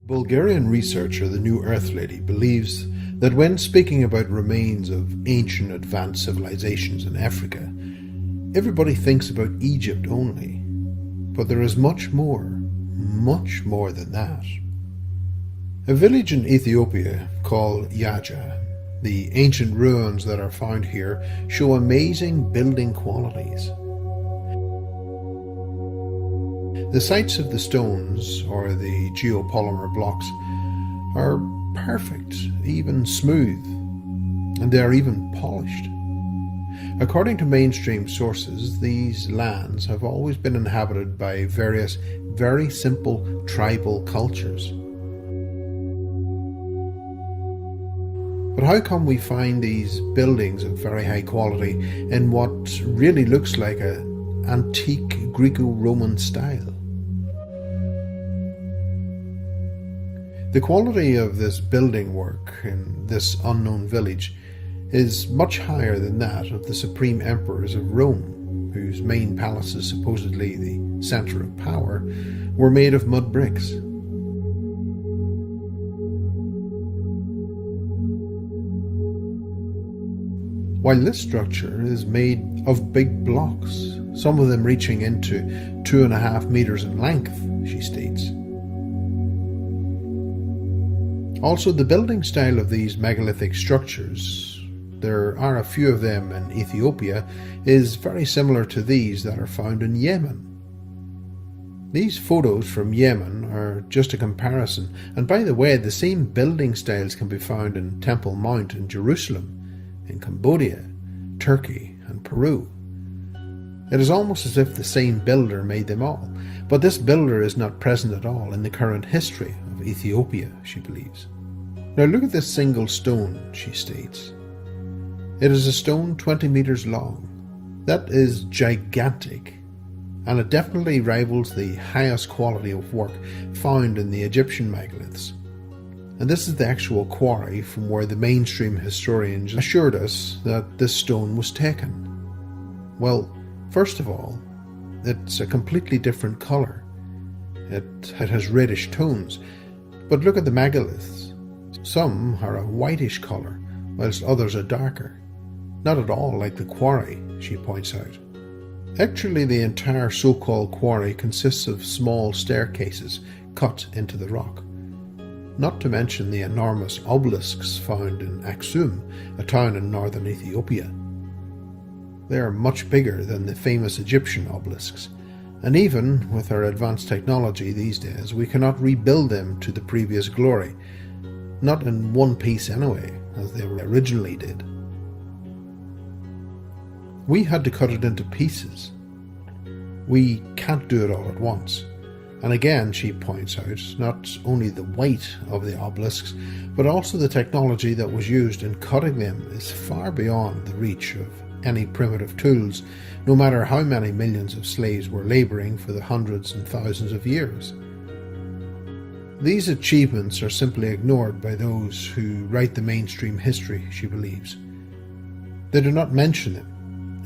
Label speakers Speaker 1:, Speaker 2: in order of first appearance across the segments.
Speaker 1: Bulgarian researcher The New Earth Lady believes that when speaking about remains of ancient advanced civilizations in Africa, everybody thinks about Egypt only. But there is much more than that. A village in Ethiopia called Yaja. The ancient ruins that are found here show amazing building qualities. The sites of the stones, or the geopolymer blocks, are perfect, even smooth, and they are even polished. According to mainstream sources, these lands have always been inhabited by various very simple tribal cultures. But how come we find these buildings of very high quality in what really looks like an antique Greco-Roman style? The quality of this building work in this unknown village is much higher than that of the supreme emperors of Rome, whose main palaces, supposedly the centre of power, were made of mud bricks. While this structure is made of big blocks, some of them reaching into 2.5 meters in length, she states. Also, the building style of these megalithic structures, there are a few of them in Ethiopia, is very similar to these that are found in Yemen. These photos from Yemen are just a comparison, and by the way, the same building styles can be found in Temple Mount in Jerusalem, in Cambodia, Turkey, and Peru. It is almost as if the same builder made them all, but this builder is not present at all in the current history of Ethiopia, she believes. Now look at this single stone, she states. It is a stone 20 meters long. That is gigantic, and it definitely rivals the highest quality of work found in the Egyptian megaliths. And this is the actual quarry from where the mainstream historians assured us that this stone was taken. Well, first of all, it's a completely different colour. It has reddish tones, but look at the megaliths. Some are a whitish colour, whilst others are darker. Not at all like the quarry, she points out. Actually, the entire so-called quarry consists of small staircases cut into the rock. Not to mention the enormous obelisks found in Aksum, a town in northern Ethiopia. They are much bigger than the famous Egyptian obelisks, and even with our advanced technology these days, we cannot rebuild them to the previous glory, not in one piece anyway, as they were originally did. We had to cut it into pieces. We can't do it all at once. And again, she points out, not only the weight of the obelisks, but also the technology that was used in cutting them is far beyond the reach of any primitive tools, no matter how many millions of slaves were labouring for the hundreds and thousands of years. These achievements are simply ignored by those who write the mainstream history, she believes. They do not mention them.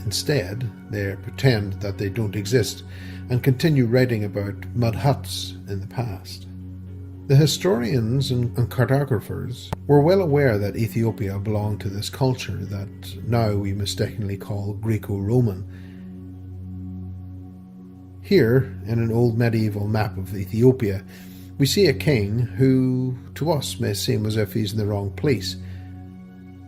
Speaker 1: Instead, they pretend that they don't exist and continue writing about mud huts in the past. The historians and cartographers were well aware that Ethiopia belonged to this culture that now we mistakenly call Greco-Roman. Here, in an old medieval map of Ethiopia, we see a king who, to us, may seem as if he's in the wrong place.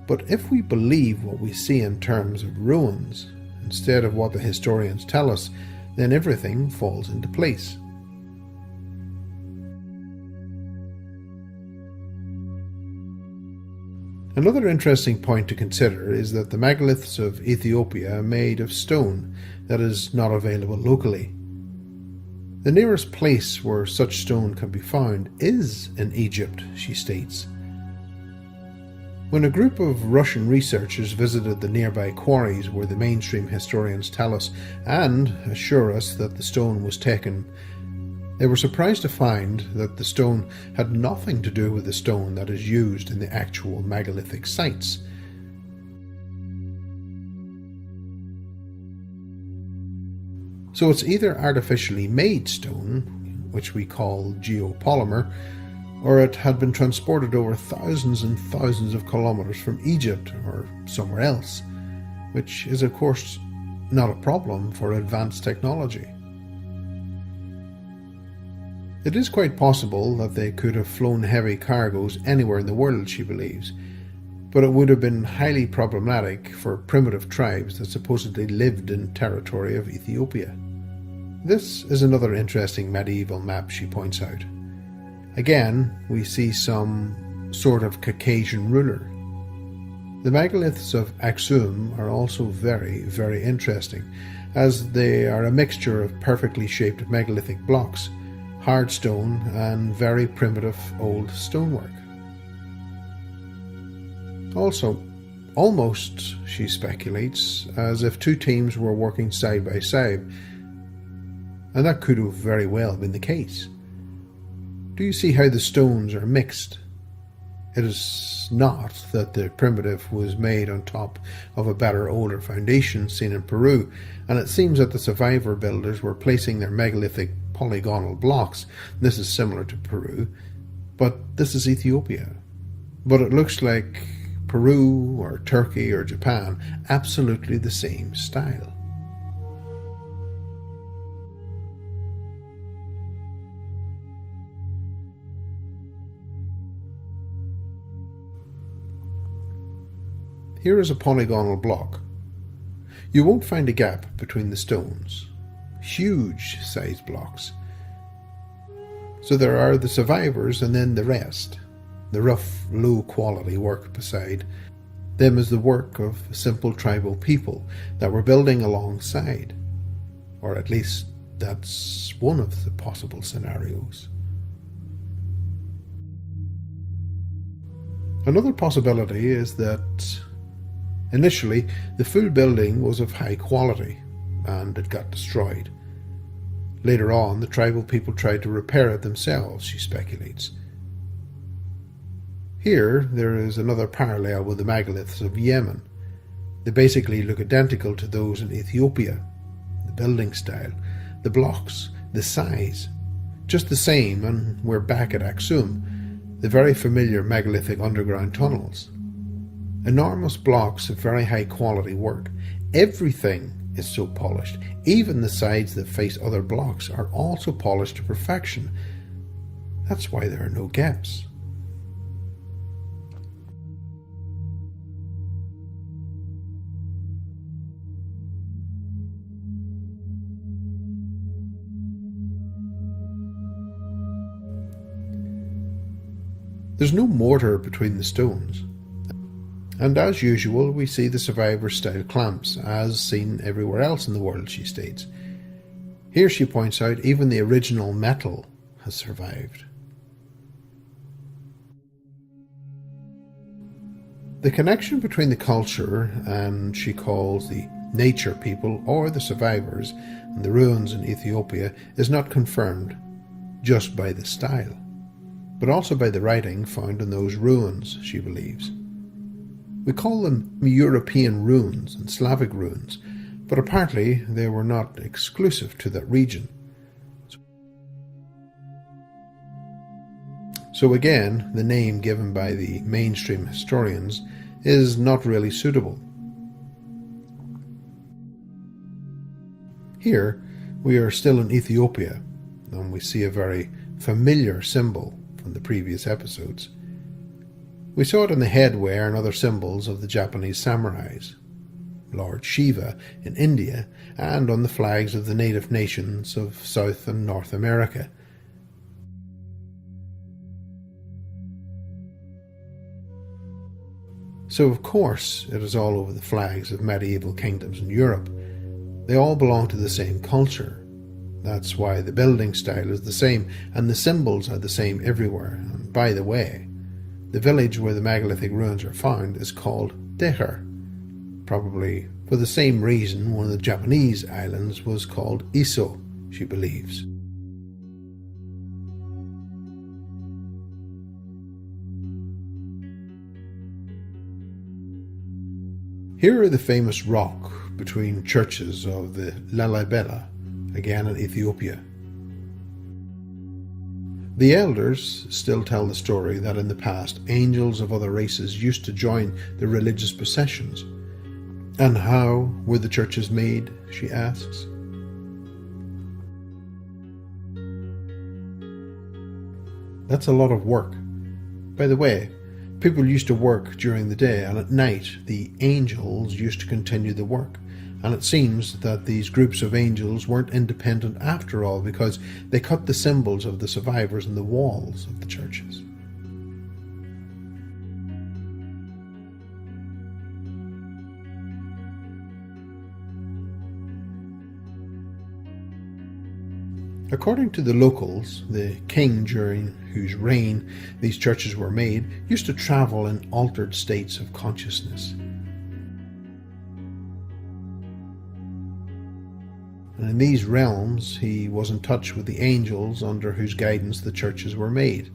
Speaker 1: But if we believe what we see in terms of ruins, instead of what the historians tell us, then everything falls into place. Another interesting point to consider is that the megaliths of Ethiopia are made of stone that is not available locally. The nearest place where such stone can be found is in Egypt, she states. When a group of Russian researchers visited the nearby quarries where the mainstream historians tell us and assure us that the stone was taken, they were surprised to find that the stone had nothing to do with the stone that is used in the actual megalithic sites. So it's either artificially made stone, which we call geopolymer, or it had been transported over thousands and thousands of kilometers from Egypt or somewhere else, which is of course not a problem for advanced technology. It is quite possible that they could have flown heavy cargoes anywhere in the world, she believes, but it would have been highly problematic for primitive tribes that supposedly lived in territory of Ethiopia. This is another interesting medieval map, she points out. Again, we see some sort of Caucasian ruler. The megaliths of Aksum are also very, very interesting, as they are a mixture of perfectly shaped megalithic blocks, hard stone, and very primitive old stonework. Also, almost, she speculates, as if two teams were working side by side, and that could have very well been the case. Do you see how the stones are mixed? It is not that the primitive was made on top of a better, older foundation seen in Peru, and it seems that the survivor builders were placing their megalithic polygonal blocks. This is similar to Peru, but this is Ethiopia. But it looks like Peru or Turkey or Japan, absolutely the same style. Here is a polygonal block. You won't find a gap between the stones. Huge sized blocks. So there are the survivors and then the rest. The rough, low quality work beside them is the work of simple tribal people that were building alongside. Or at least that's one of the possible scenarios. Another possibility is that initially, the full building was of high quality, and it got destroyed. Later on, the tribal people tried to repair it themselves, she speculates. Here, there is another parallel with the megaliths of Yemen. They basically look identical to those in Ethiopia. The building style, the blocks, the size, just the same, and we're back at Aksum, the very familiar megalithic underground tunnels. Enormous blocks of very high quality work. Everything is so polished. Even the sides that face other blocks are also polished to perfection. That's why there are no gaps. There's no mortar between the stones. And as usual, we see the survivor-style clamps, as seen everywhere else in the world, she states. Here, she points out, even the original metal has survived. The connection between the culture, and she calls the nature people, or the survivors, and the ruins in Ethiopia, is not confirmed just by the style, but also by the writing found in those ruins, she believes. We call them European ruins and Slavic ruins, but apparently they were not exclusive to that region. So again, the name given by the mainstream historians is not really suitable. Here, we are still in Ethiopia, and we see a very familiar symbol from the previous episodes. We saw it in the headwear and other symbols of the Japanese samurais, Lord Shiva in India, and on the flags of the native nations of South and North America. So of course it is all over the flags of medieval kingdoms in Europe. They all belong to the same culture. That's why the building style is the same and the symbols are the same everywhere. And by the way, the village where the megalithic ruins are found is called Deher, probably for the same reason one of the Japanese islands was called Iso, she believes. Here are the famous rock between churches of the Lalibela, again in Ethiopia. The elders still tell the story that in the past angels of other races used to join the religious processions. And how were the churches made, she asks. That's a lot of work. By the way, people used to work during the day, and at night the angels used to continue the work. And it seems that these groups of angels weren't independent after all, because they cut the symbols of the survivors in the walls of the churches. According to the locals, the king during whose reign these churches were made used to travel in altered states of consciousness. And in these realms, he was in touch with the angels under whose guidance the churches were made.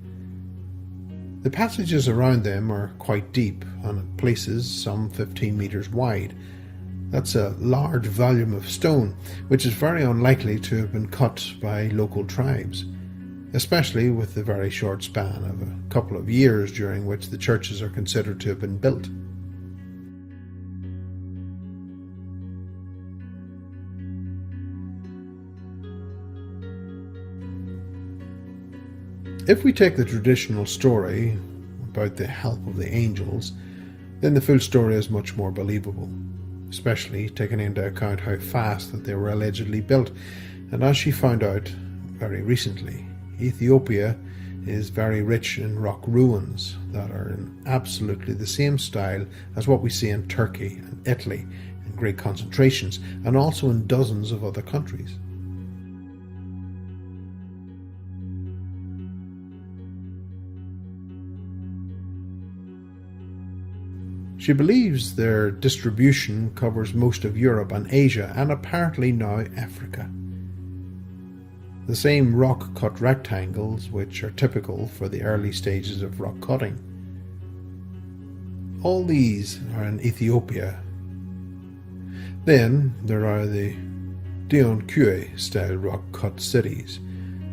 Speaker 1: The passages around them are quite deep, and at places some 15 meters wide. That's a large volume of stone, which is very unlikely to have been cut by local tribes, especially with the very short span of a couple of years during which the churches are considered to have been built. If we take the traditional story about the help of the angels, then the full story is much more believable, especially taking into account how fast that they were allegedly built. And as she found out very recently, Ethiopia is very rich in rock ruins that are in absolutely the same style as what we see in Turkey and Italy in great concentrations, and also in dozens of other countries. She believes their distribution covers most of Europe and Asia, and apparently now Africa. The same rock-cut rectangles which are typical for the early stages of rock cutting. All these are in Ethiopia. Then there are the Dionne style rock-cut cities.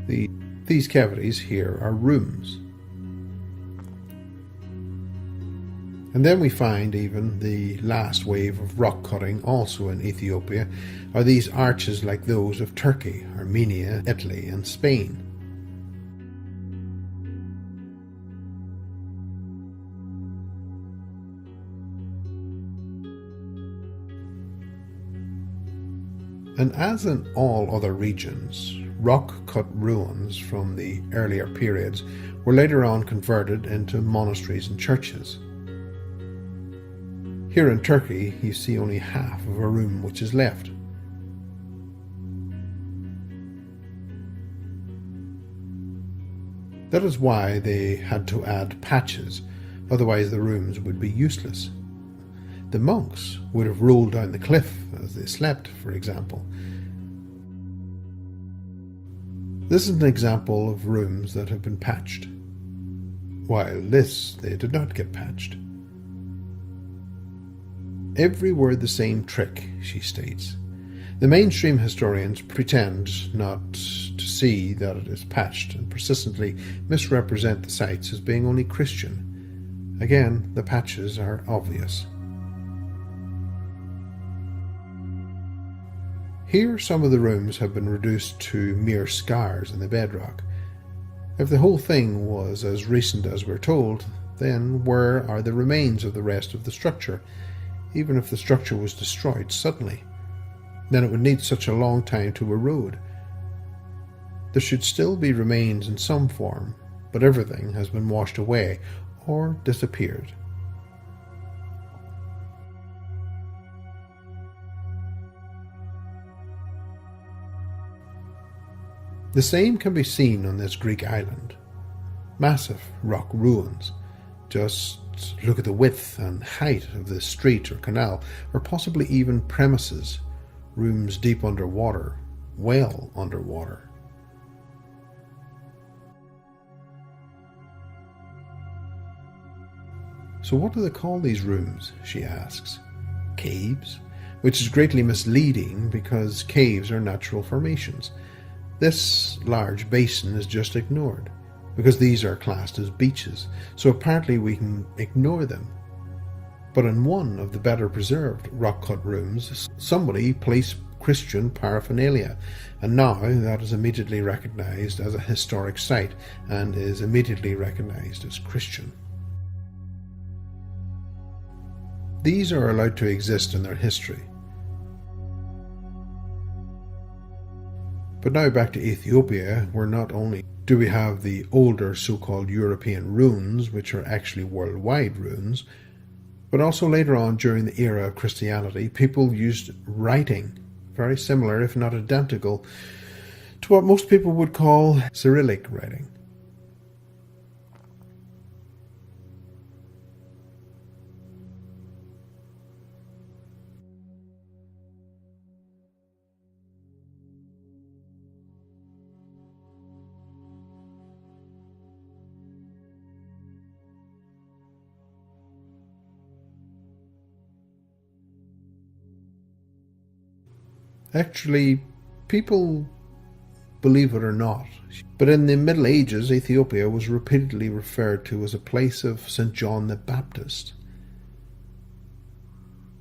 Speaker 1: These cavities here are rooms. And then we find even the last wave of rock cutting also in Ethiopia are these arches like those of Turkey, Armenia, Italy and Spain. And as in all other regions, rock-cut ruins from the earlier periods were later on converted into monasteries and churches. Here in Turkey, you see only half of a room which is left. That is why they had to add patches, otherwise the rooms would be useless. The monks would have rolled down the cliff as they slept, for example. This is an example of rooms that have been patched, while this they did not get patched. Everywhere the same trick, she states. The mainstream historians pretend not to see that it is patched and persistently misrepresent the sites as being only Christian. Again, the patches are obvious. Here some of the rooms have been reduced to mere scars in the bedrock. If the whole thing was as recent as we're told, then where are the remains of the rest of the structure? Even if the structure was destroyed suddenly, then it would need such a long time to erode. There should still be remains in some form, but everything has been washed away or disappeared. The same can be seen on this Greek island. Massive rock ruins. Just look at the width and height of the street or canal, or possibly even premises, rooms deep underwater, well underwater. So what do they call these rooms, she asks. Caves? Which is greatly misleading because caves are natural formations. This large basin is just ignored. because these are classed as beaches, so apparently we can ignore them. But in one of the better preserved rock-cut rooms, somebody placed Christian paraphernalia, and now that is immediately recognised as a historic site and is immediately recognised as Christian. These are allowed to exist in their history. But now back to Ethiopia, where not only do we have the older so-called European ruins, which are actually worldwide ruins, but also later on during the era of Christianity, people used writing, very similar if not identical, to what most people would call Cyrillic writing. Actually, people believe it or not, but in the Middle Ages, Ethiopia was repeatedly referred to as a place of St. John the Baptist.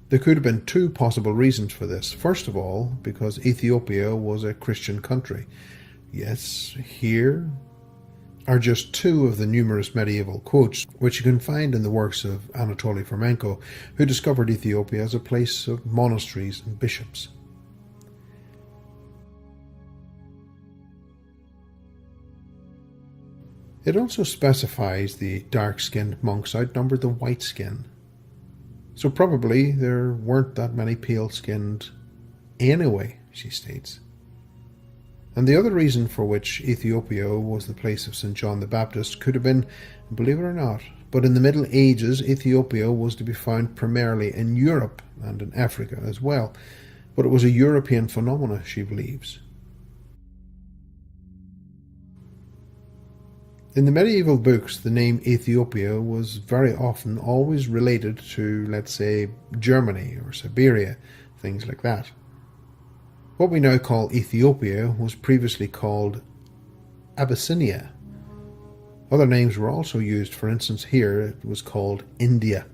Speaker 1: There could have been two possible reasons for this. First of all, because Ethiopia was a Christian country. Yes, here are just two of the numerous medieval quotes which you can find in the works of Anatoly Fomenko, who discovered Ethiopia as a place of monasteries and bishops. It also specifies the dark-skinned monks outnumbered the white-skinned. So probably there weren't that many pale-skinned anyway, she states. And the other reason for which Ethiopia was the place of St. John the Baptist could have been, believe it or not, but in the Middle Ages, Ethiopia was to be found primarily in Europe and in Africa as well. But it was a European phenomenon, she believes. In the medieval books, the name Ethiopia was very often always related to, let's say, Germany or Siberia, things like that. What we now call Ethiopia was previously called Abyssinia. Other names were also used. For instance, here it was called India.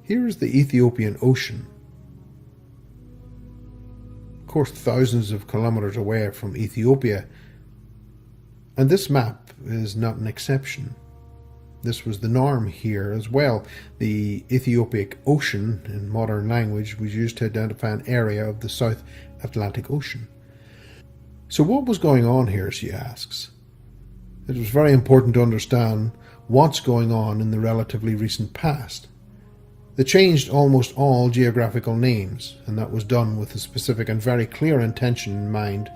Speaker 1: Here is the Ethiopian Ocean. Of course, thousands of kilometers away from Ethiopia. And this map is not an exception. This was the norm here as well. The Ethiopic Ocean, in modern language, was used to identify an area of the South Atlantic Ocean. So what was going on here, she asks? It was very important to understand what's going on in the relatively recent past. They changed almost all geographical names, and that was done with a specific and very clear intention in mind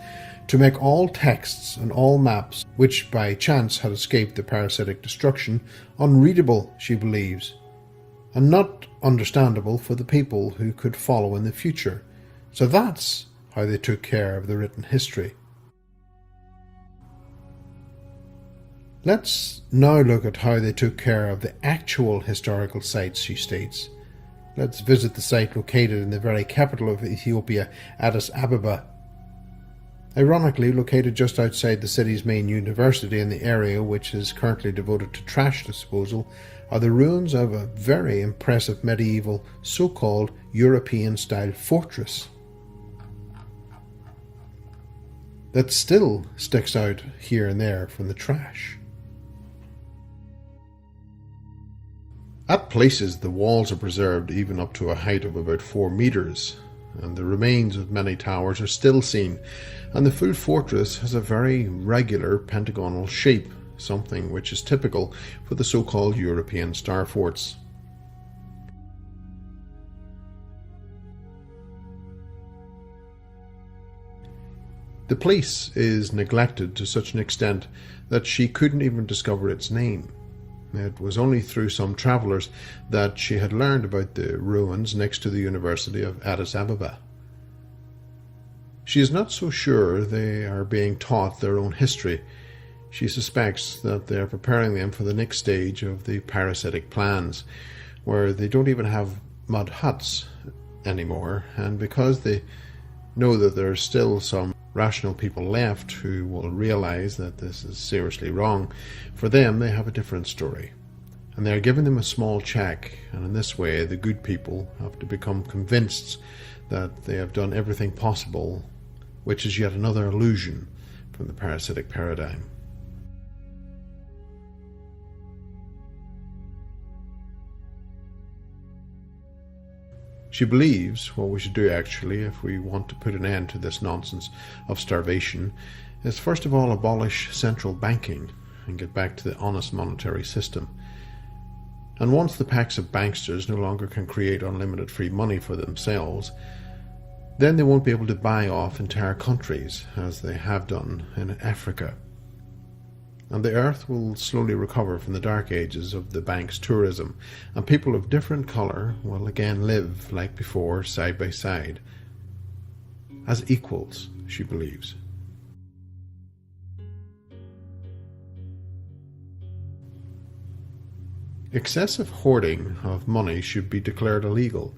Speaker 1: to make all texts and all maps, which by chance had escaped the parasitic destruction, unreadable, she believes, and not understandable for the people who could follow in the future. So that's how they took care of the written history. Let's now look at how they took care of the actual historical sites, she states. Let's visit the site located in the very capital of Ethiopia, Addis Ababa. Ironically, located just outside the city's main university in the area which is currently devoted to trash disposal, are the ruins of a very impressive medieval so-called European-style fortress that still sticks out here and there from the trash. At places, the walls are preserved even up to a height of about 4 meters, and the remains of many towers are still seen, and the full fortress has a very regular pentagonal shape, something which is typical for the so-called European star forts. The place is neglected to such an extent that she couldn't even discover its name. It was only through some travellers that she had learned about the ruins next to the University of Addis Ababa. She is not so sure they are being taught their own history. She suspects that they are preparing them for the next stage of the parasitic plans, where they don't even have mud huts, anymore, and because they know that there are still some rational people left who will realize that this is seriously wrong, for them they have a different story. And they are giving them a small check, and in this way the good people have to become convinced that they have done everything possible, which is yet another illusion from the parasitic paradigm. She believes what we should do actually, if we want to put an end to this nonsense of starvation, is first of all abolish central banking and get back to the honest monetary system. And once the packs of banksters no longer can create unlimited free money for themselves, then they won't be able to buy off entire countries as they have done in Africa. And the earth will slowly recover from the dark ages of the bank's tourism, and people of different colour will again live like before, side by side, as equals, she believes. Excessive hoarding of money should be declared illegal.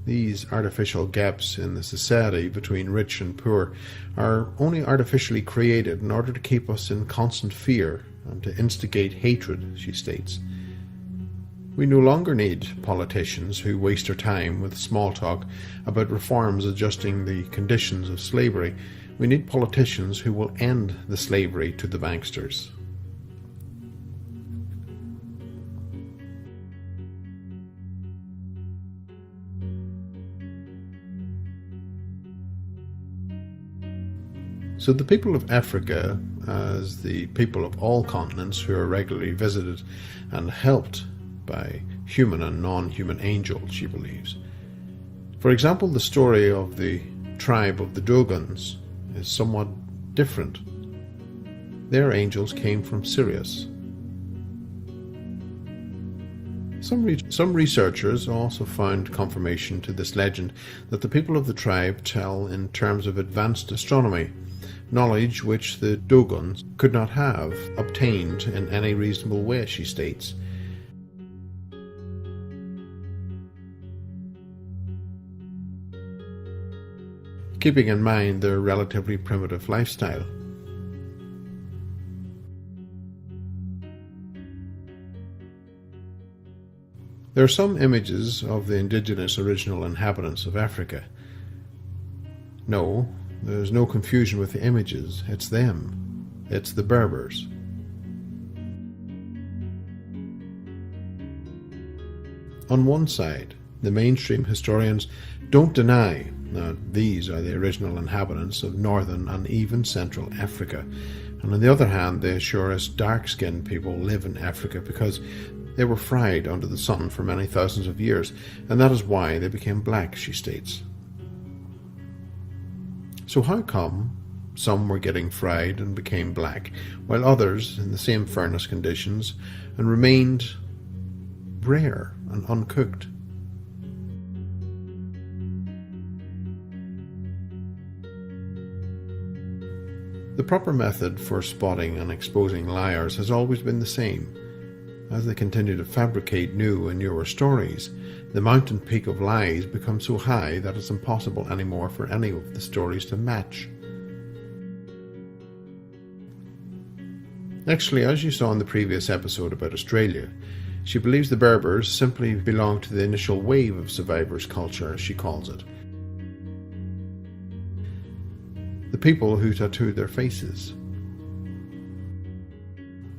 Speaker 1: These artificial gaps in the society between rich and poor are only artificially created in order to keep us in constant fear and to instigate hatred, she states. We no longer need politicians who waste their time with small talk about reforms adjusting the conditions of slavery. We need politicians who will end the slavery to the banksters. So the people of Africa, as the people of all continents who are regularly visited and helped by human and non-human angels, she believes. For example, the story of the tribe of the Dogons is somewhat different. Their angels came from Sirius. Some researchers also found confirmation to this legend that the people of the tribe tell in terms of advanced astronomy, knowledge which the Dogons could not have obtained in any reasonable way, she states. Keeping in mind their relatively primitive lifestyle. There are some images of the indigenous original inhabitants of Africa. No, there's no confusion with the images. It's them. It's the Berbers. On one side, the mainstream historians don't deny that these are the original inhabitants of northern and even central Africa. And on the other hand, they assure us dark-skinned people live in Africa because they were fried under the sun for many thousands of years, and that is why they became black, she states. So how come some were getting fried and became black, while others, in the same furnace conditions, and remained rare and uncooked? The proper method for spotting and exposing liars has always been the same. As they continue to fabricate new and newer stories, the mountain peak of lies becomes so high that it's impossible anymore for any of the stories to match. Actually, as you saw in the previous episode about Australia, she believes the Berbers simply belong to the initial wave of survivors culture, as she calls it. The people who tattooed their faces.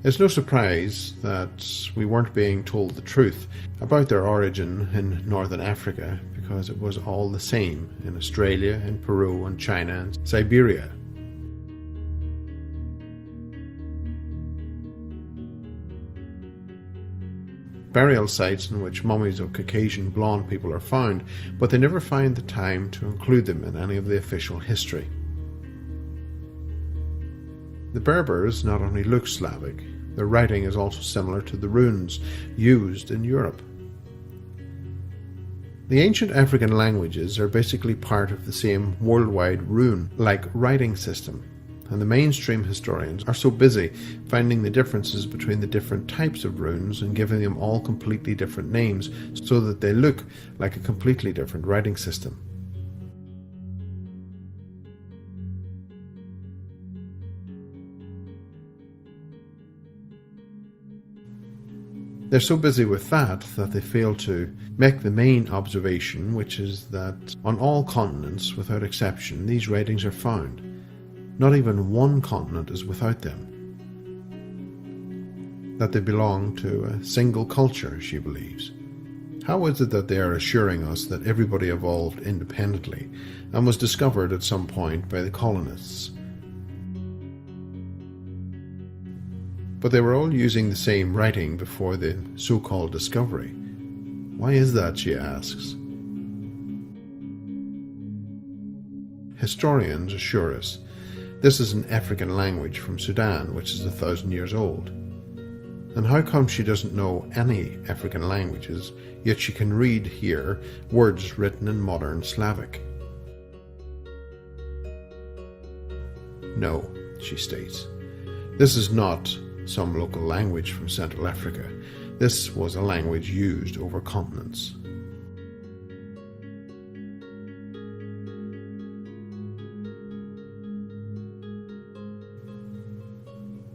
Speaker 1: It's no surprise that we weren't being told the truth about their origin in northern Africa, because it was all the same in Australia, in Peru, and China, and Siberia. Burial sites in which mummies of Caucasian blonde people are found, but they never find the time to include them in any of the official history. The Berbers not only look Slavic, their writing is also similar to the runes used in Europe. The ancient African languages are basically part of the same worldwide rune-like writing system, and the mainstream historians are so busy finding the differences between the different types of runes and giving them all completely different names so that they look like a completely different writing system. They're so busy with that they fail to make the main observation, which is that on all continents, without exception, these writings are found. Not even one continent is without them. That they belong to a single culture, she believes. How is it that they are assuring us that everybody evolved independently and was discovered at some point by the colonists? But they were all using the same writing before the so-called discovery. Why is that, she asks. Historians assure us this is an African language from Sudan, which is 1,000 years old. And how come she doesn't know any African languages, yet she can read here words written in modern Slavic? No, she states, this is not some local language from Central Africa. This was a language used over continents.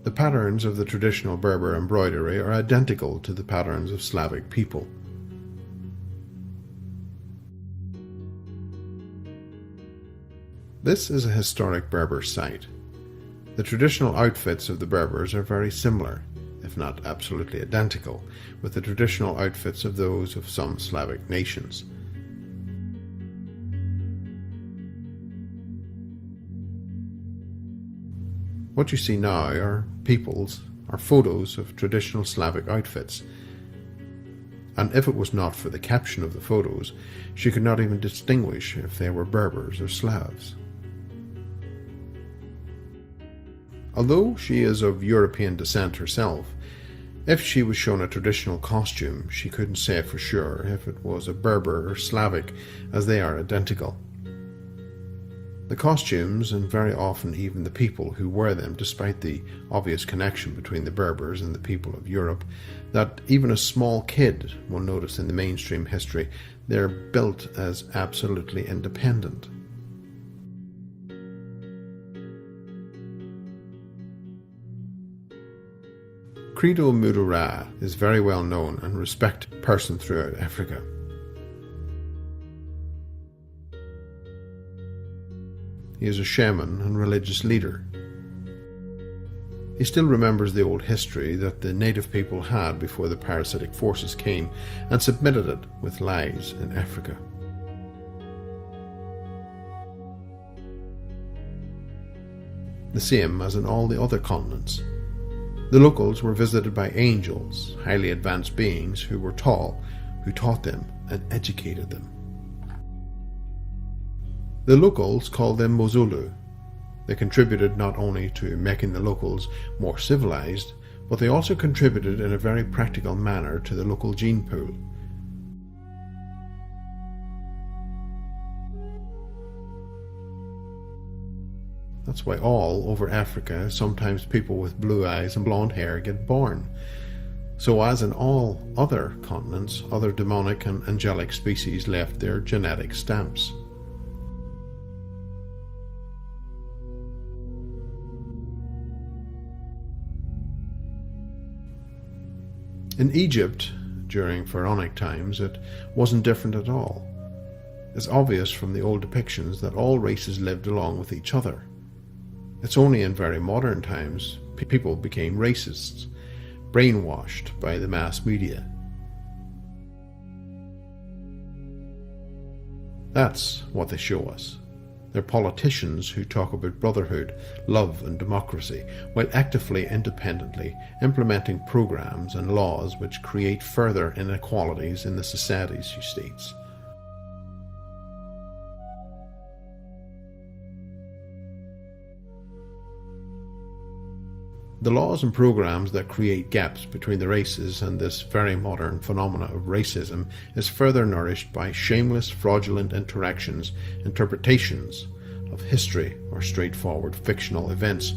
Speaker 1: The patterns of the traditional Berber embroidery are identical to the patterns of Slavic people. This is a historic Berber site. The traditional outfits of the Berbers are very similar, if not absolutely identical, with the traditional outfits of those of some Slavic nations. What you see now are photos of traditional Slavic outfits. And if it was not for the caption of the photos, she could not even distinguish if they were Berbers or Slavs. Although she is of European descent herself, if she was shown a traditional costume, she couldn't say for sure if it was a Berber or Slavic, as they are identical. The costumes, and very often even the people who wear them, despite the obvious connection between the Berbers and the people of Europe, that even a small kid will notice in the mainstream history, they're built as absolutely independent. Credo Mudura is a very well known and respected person throughout Africa. He is a shaman and religious leader. He still remembers the old history that the native people had before the parasitic forces came and submitted it with lies in Africa. The same as in all the other continents. The locals were visited by angels, highly advanced beings who were tall, who taught them and educated them. The locals called them Mozulu. They contributed not only to making the locals more civilized, but they also contributed in a very practical manner to the local gene pool. That's why all over Africa, sometimes people with blue eyes and blonde hair get born. So as in all other continents, other demonic and angelic species left their genetic stamps. In Egypt, during pharaonic times, it wasn't different at all. It's obvious from the old depictions that all races lived along with each other. It's only in very modern times people became racists, brainwashed by the mass media. That's what they show us. They're politicians who talk about brotherhood, love and democracy, while actively, independently implementing programs and laws which create further inequalities in the societies, she states. The laws and programs that create gaps between the races and this very modern phenomena of racism is further nourished by shameless, fraudulent interpretations of history or straightforward fictional events,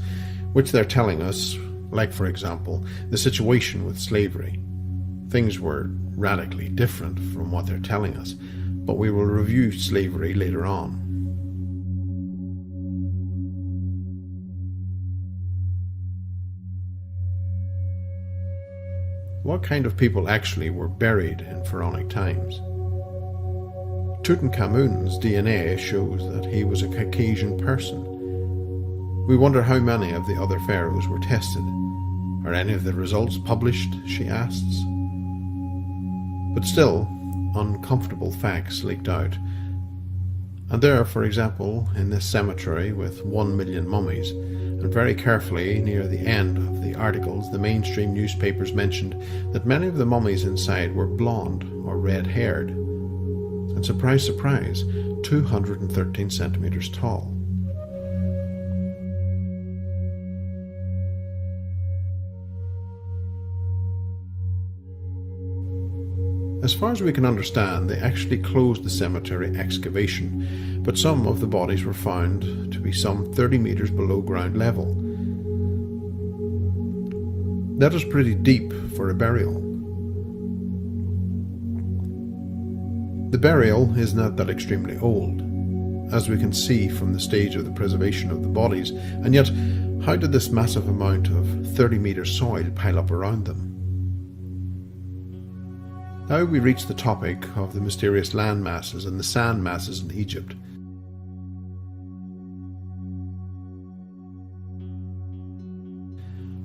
Speaker 1: which they're telling us, like for example, the situation with slavery. Things were radically different from what they're telling us, but we will review slavery later on. What kind of people actually were buried in pharaonic times? Tutankhamun's DNA shows that he was a Caucasian person. We wonder how many of the other pharaohs were tested. Are any of the results published, she asks. But still, uncomfortable facts leaked out. And there, for example, in this cemetery with 1 million mummies, and very carefully near the end of the articles, the mainstream newspapers mentioned that many of the mummies inside were blonde or red-haired. And surprise, surprise, 213 centimeters tall. As far as we can understand, they actually closed the cemetery excavation, but some of the bodies were found to be some 30 meters below ground level. That is pretty deep for a burial. The burial is not that extremely old, as we can see from the stage of the preservation of the bodies, and yet how did this massive amount of 30-meter soil pile up around them? Now we reach the topic of the mysterious land masses and the sand masses in Egypt.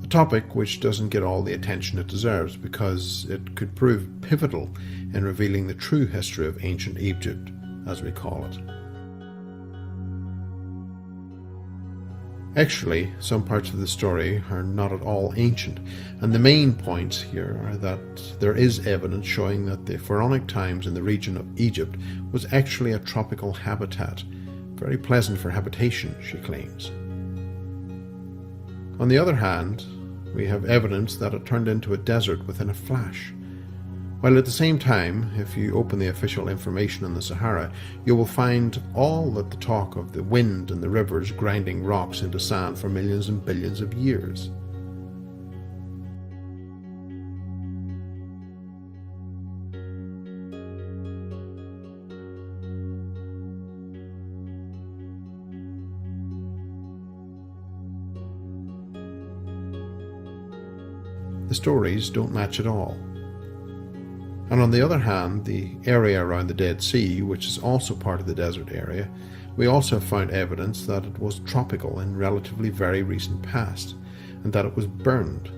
Speaker 1: A topic which doesn't get all the attention it deserves because it could prove pivotal in revealing the true history of ancient Egypt, as we call it. Actually, some parts of the story are not at all ancient, and the main points here are that there is evidence showing that the pharaonic times in the region of Egypt was actually a tropical habitat, very pleasant for habitation, she claims. On the other hand, we have evidence that it turned into a desert within a flash. While at the same time, if you open the official information on the Sahara, you will find all that the talk of the wind and the rivers grinding rocks into sand for millions and billions of years. The stories don't match at all. And on the other hand, the area around the Dead Sea, which is also part of the desert area, we also have found evidence that it was tropical in relatively very recent past, and that it was burned,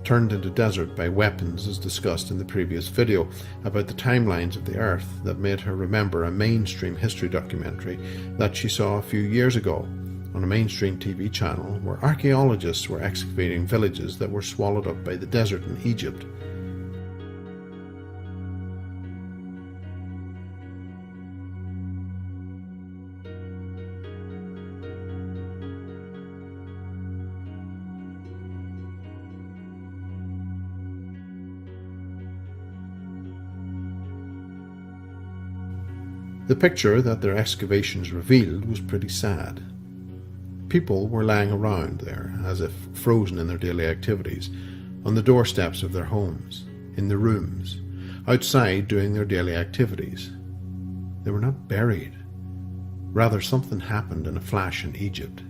Speaker 1: turned into desert by weapons as discussed in the previous video about the timelines of the Earth that made her remember a mainstream history documentary that she saw a few years ago on a mainstream TV channel where archaeologists were excavating villages that were swallowed up by the desert in Egypt. The picture that their excavations revealed was pretty sad. People were lying around there, as if frozen in their daily activities, on the doorsteps of their homes, in the rooms, outside doing their daily activities. They were not buried. Rather, something happened in a flash in Egypt.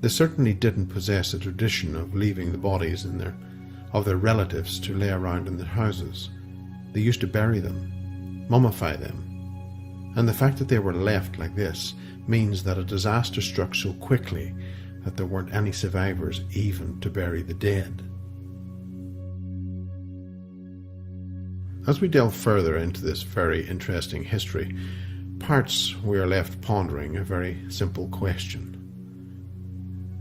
Speaker 1: They certainly didn't possess a tradition of leaving the bodies of their relatives to lay around in their houses. They used to bury them, mummify them. And the fact that they were left like this means that a disaster struck so quickly that there weren't any survivors even to bury the dead. As we delve further into this very interesting history, perhaps we are left pondering a very simple question.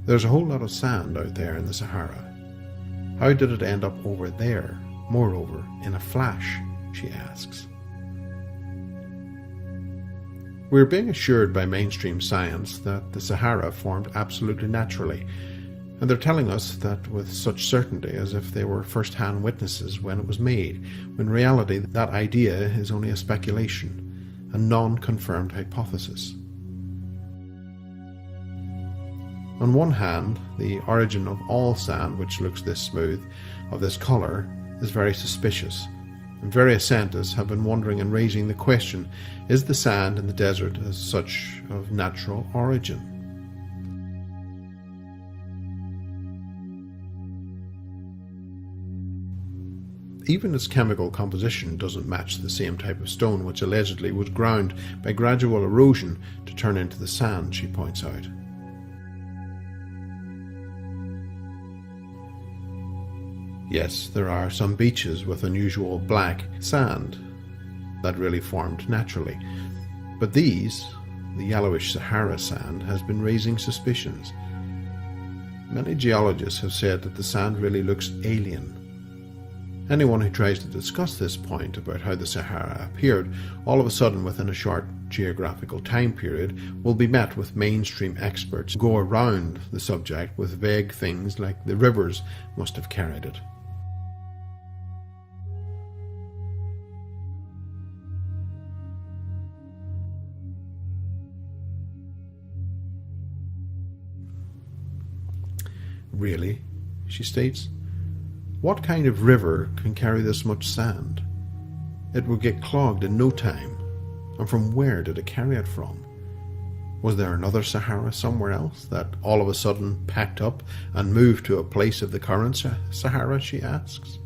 Speaker 1: There's a whole lot of sand out there in the Sahara. How did it end up over there, moreover, in a flash, she asks. We're being assured by mainstream science that the Sahara formed absolutely naturally, and they're telling us that with such certainty as if they were first-hand witnesses when it was made, when in reality that idea is only a speculation, a non-confirmed hypothesis. On one hand, the origin of all sand which looks this smooth, of this colour, is very suspicious, and various scientists have been wondering and raising the question, is the sand in the desert as such of natural origin? Even its chemical composition doesn't match the same type of stone which allegedly was ground by gradual erosion to turn into the sand, she points out. Yes, there are some beaches with unusual black sand that really formed naturally, but these, the yellowish Sahara sand, has been raising suspicions. Many geologists have said that the sand really looks alien. Anyone who tries to discuss this point about how the Sahara appeared all of a sudden within a short geographical time period will be met with mainstream experts who go around the subject with vague things like the rivers must have carried it. Really, she states, what kind of river can carry this much sand? It would get clogged in no time. And from where did it carry it from? Was there another Sahara somewhere else that all of a sudden packed up and moved to a place of the current Sahara, she asks.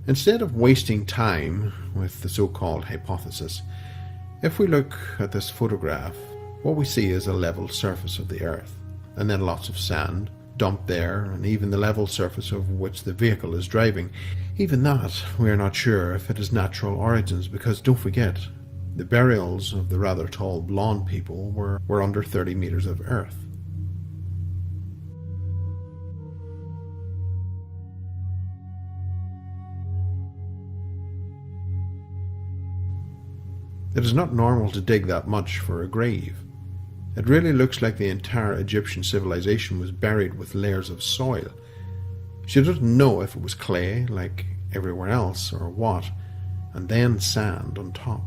Speaker 1: Instead of wasting time with the so-called hypothesis, if we look at this photograph, what we see is a level surface of the earth, and then lots of sand dumped there, and even the level surface over which the vehicle is driving. Even that, we are not sure if it is natural origins, because don't forget, the burials of the rather tall blonde people were under 30 meters of earth. It is not normal to dig that much for a grave. It really looks like the entire Egyptian civilization was buried with layers of soil. She doesn't know if it was clay, like everywhere else, or what, and then sand on top.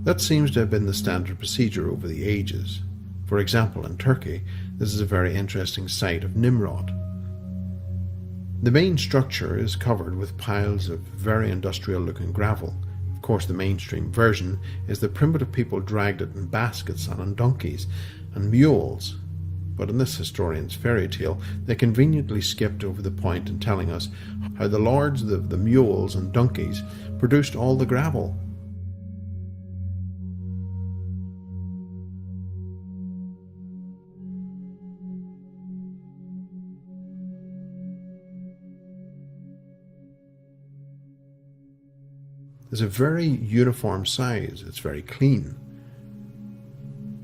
Speaker 1: That seems to have been the standard procedure over the ages. For example, in Turkey, this is a very interesting site of Nimrod. The main structure is covered with piles of very industrial-looking gravel. Of course, the mainstream version is that primitive people dragged it in baskets and on donkeys and mules. But in this historian's fairy tale, they conveniently skipped over the point in telling us how the lords of the mules and donkeys produced all the gravel. It's a very uniform size. It's very clean.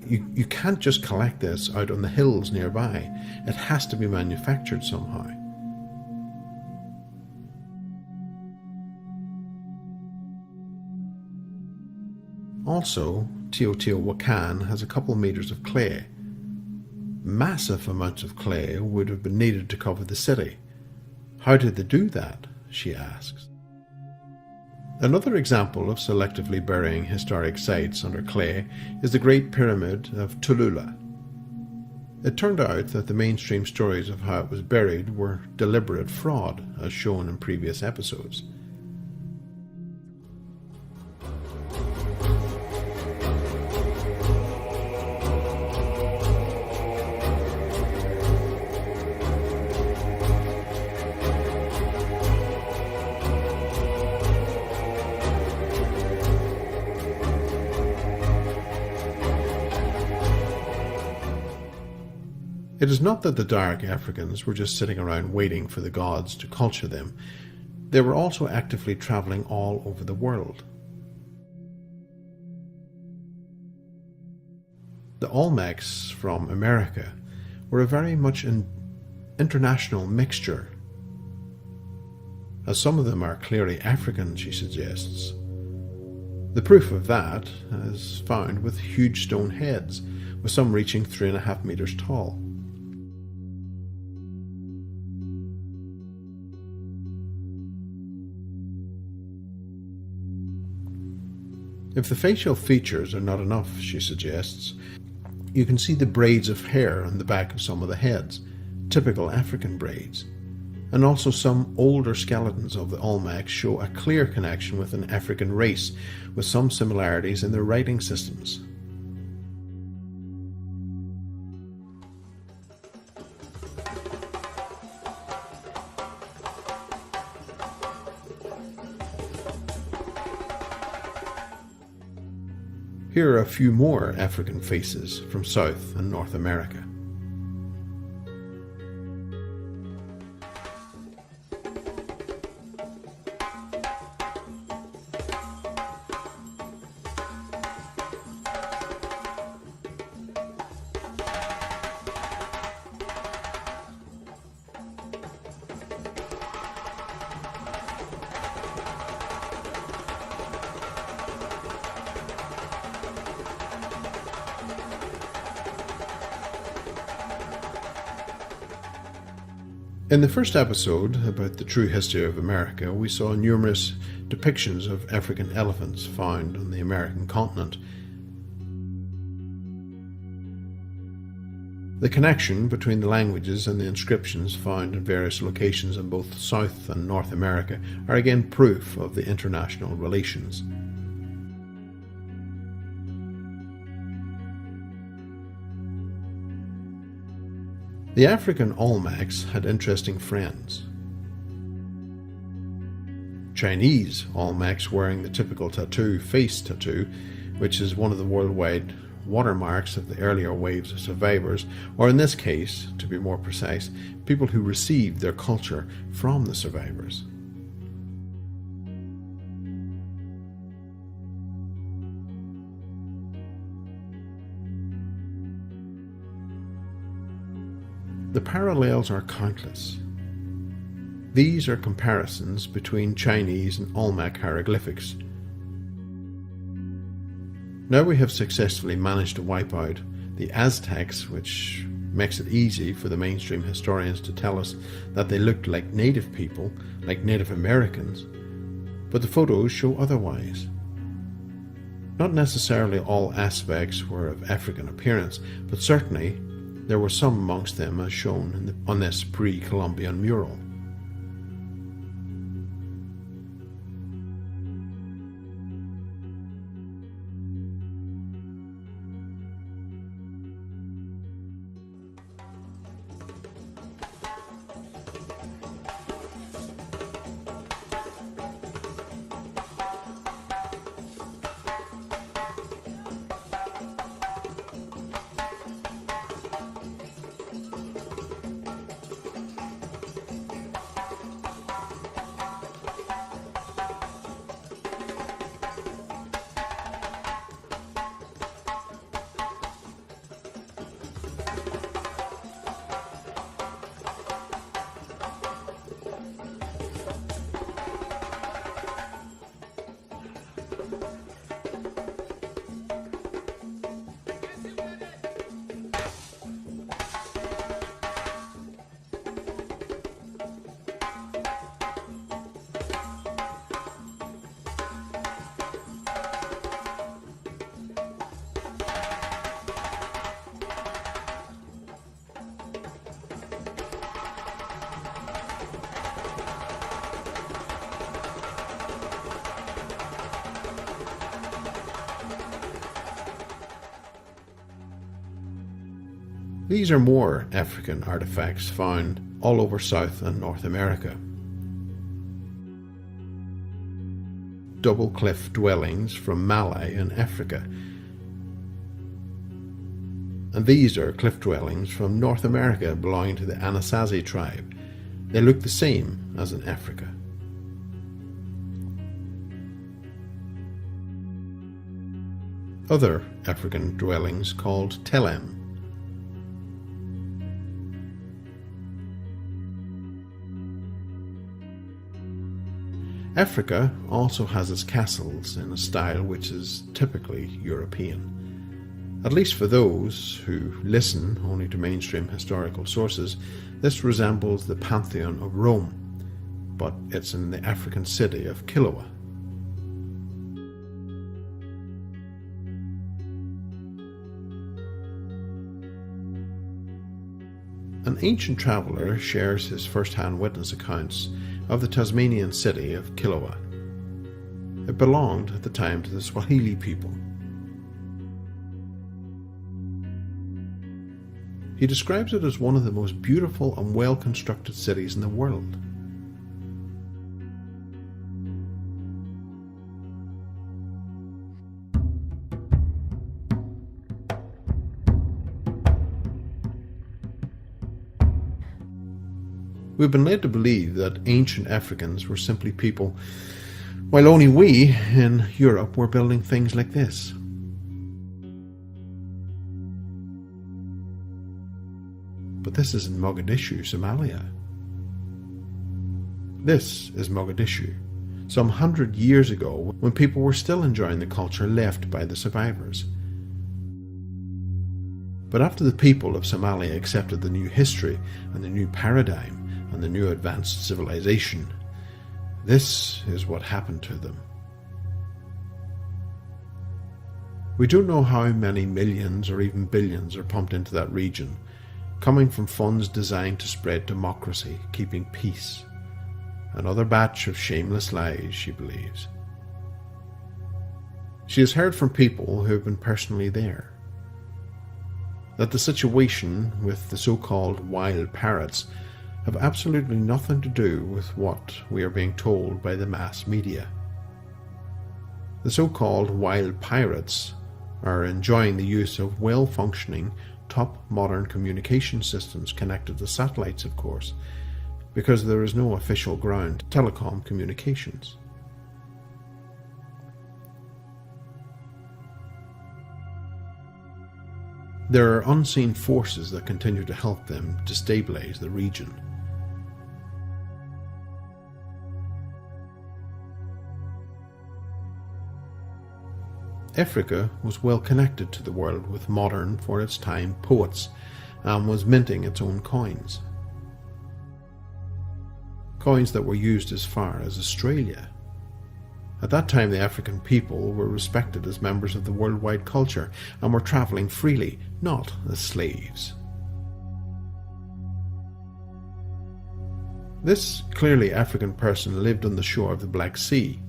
Speaker 1: You can't just collect this out on the hills nearby. It has to be manufactured somehow. Also, Teotihuacan has a couple meters of clay. Massive amounts of clay would have been needed to cover the city. How did they do that? She asks. Another example of selectively burying historic sites under clay is the Great Pyramid of Tulula. It turned out that the mainstream stories of how it was buried were deliberate fraud, as shown in previous episodes. It is not that the dark Africans were just sitting around waiting for the gods to culture them. They were also actively travelling all over the world. The Olmecs from America were a very much an international mixture, as some of them are clearly African, she suggests. The proof of that is found with huge stone heads, with some reaching 3.5 meters tall. If the facial features are not enough, she suggests, you can see the braids of hair on the back of some of the heads, typical African braids. And also some older skeletons of the Olmecs show a clear connection with an African race, with some similarities in their writing systems. Here are a few more African faces from South and North America. In the first episode about the true history of America, we saw numerous depictions of African elephants found on the American continent. The connection between the languages and the inscriptions found in various locations in both South and North America are again proof of the international relations. The African Olmecs had interesting friends. Chinese Olmecs wearing the typical tattoo, face tattoo, which is one of the worldwide watermarks of the earlier waves of survivors, or in this case, to be more precise, people who received their culture from the survivors. The parallels are countless. These are comparisons between Chinese and Olmec hieroglyphics. Now we have successfully managed to wipe out the Aztecs, which makes it easy for the mainstream historians to tell us that they looked like native people, like Native Americans, but the photos show otherwise. Not necessarily all aspects were of African appearance, but certainly there were some amongst them as shown on this pre-Columbian mural. These are more African artifacts found all over South and North America. Double cliff dwellings from Malay in Africa. And these are cliff dwellings from North America belonging to the Anasazi tribe. They look the same as in Africa. Other African dwellings called Telem. Africa also has its castles in a style which is typically European. At least for those who listen only to mainstream historical sources, this resembles the Pantheon of Rome, but it's in the African city of Kilwa. An ancient traveller shares his first-hand witness accounts of the Tasmanian city of Kilwa. It belonged at the time to the Swahili people. He describes it as one of the most beautiful and well-constructed cities in the world. We've been led to believe that ancient Africans were simply people, while only we in Europe were building things like this. But this is in Mogadishu, Somalia. This is Mogadishu, some 100 years ago, when people were still enjoying the culture left by the survivors. But after the people of Somalia accepted the new history and the new paradigm and the new advanced civilization, this is what happened to them. We don't know how many millions or even billions are pumped into that region, coming from funds designed to spread democracy, keeping peace. Another batch of shameless lies, she believes. She has heard from people who have been personally there that the situation with the so-called wild parrots have absolutely nothing to do with what we are being told by the mass media. The so-called wild pirates are enjoying the use of well-functioning, top modern communication systems connected to satellites, of course, because there is no official ground telecom communications. There are unseen forces that continue to help them destabilize the region. Africa was well connected to the world with modern, for its time, poets, and was minting its own coins. Coins that were used as far as Australia. At that time, the African people were respected as members of the worldwide culture and were travelling freely, not as slaves. This clearly African person lived on the shore of the Black Sea.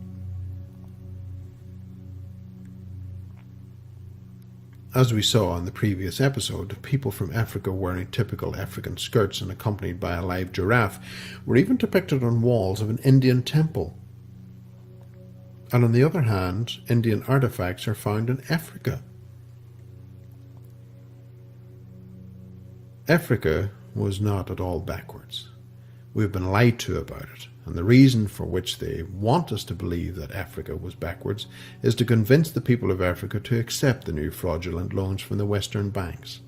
Speaker 1: As we saw in the previous episode, people from Africa wearing typical African skirts and accompanied by a live giraffe were even depicted on walls of an Indian temple. And on the other hand, Indian artifacts are found in Africa. Africa was not at all backwards. We've been lied to about it, and the reason for which they want us to believe that Africa was backwards is to convince the people of Africa to accept the new fraudulent loans from the Western banks.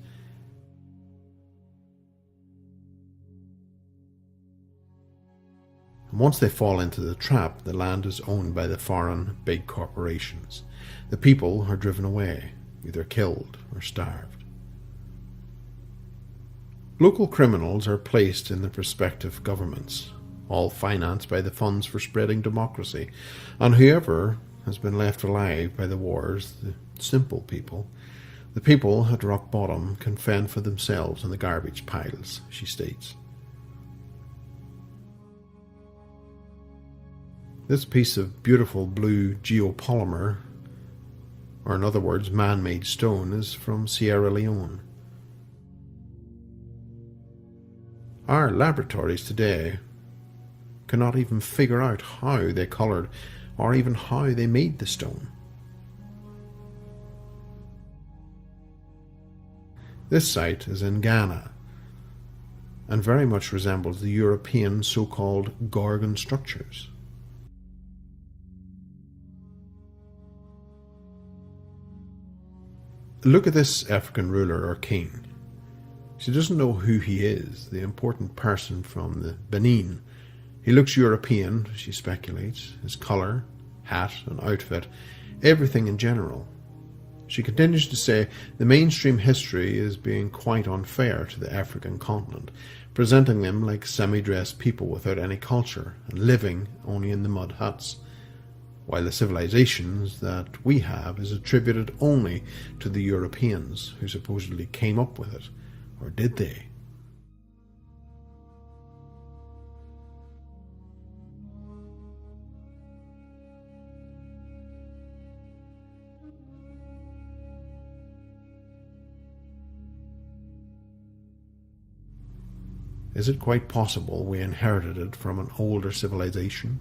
Speaker 1: And once they fall into the trap, the land is owned by the foreign big corporations. The people are driven away, either killed or starved. Local criminals are placed in the respective governments, all financed by the funds for spreading democracy, and whoever has been left alive by the wars, the simple people, the people at rock bottom, can fend for themselves in the garbage piles, she states. This piece of beautiful blue geopolymer, or in other words, man-made stone, is from Sierra Leone. Our laboratories today cannot even figure out how they coloured or even how they made the stone. This site is in Ghana and very much resembles the European so-called Gorgon structures. Look at this African ruler or king. She doesn't know who he is, the important person from the Benin. He looks European, she speculates, his colour, hat and outfit, everything in general. She continues to say the mainstream history is being quite unfair to the African continent, presenting them like semi-dressed people without any culture and living only in the mud huts, while the civilizations that we have is attributed only to the Europeans who supposedly came up with it. Or did they? Is it quite possible we inherited it from an older civilization?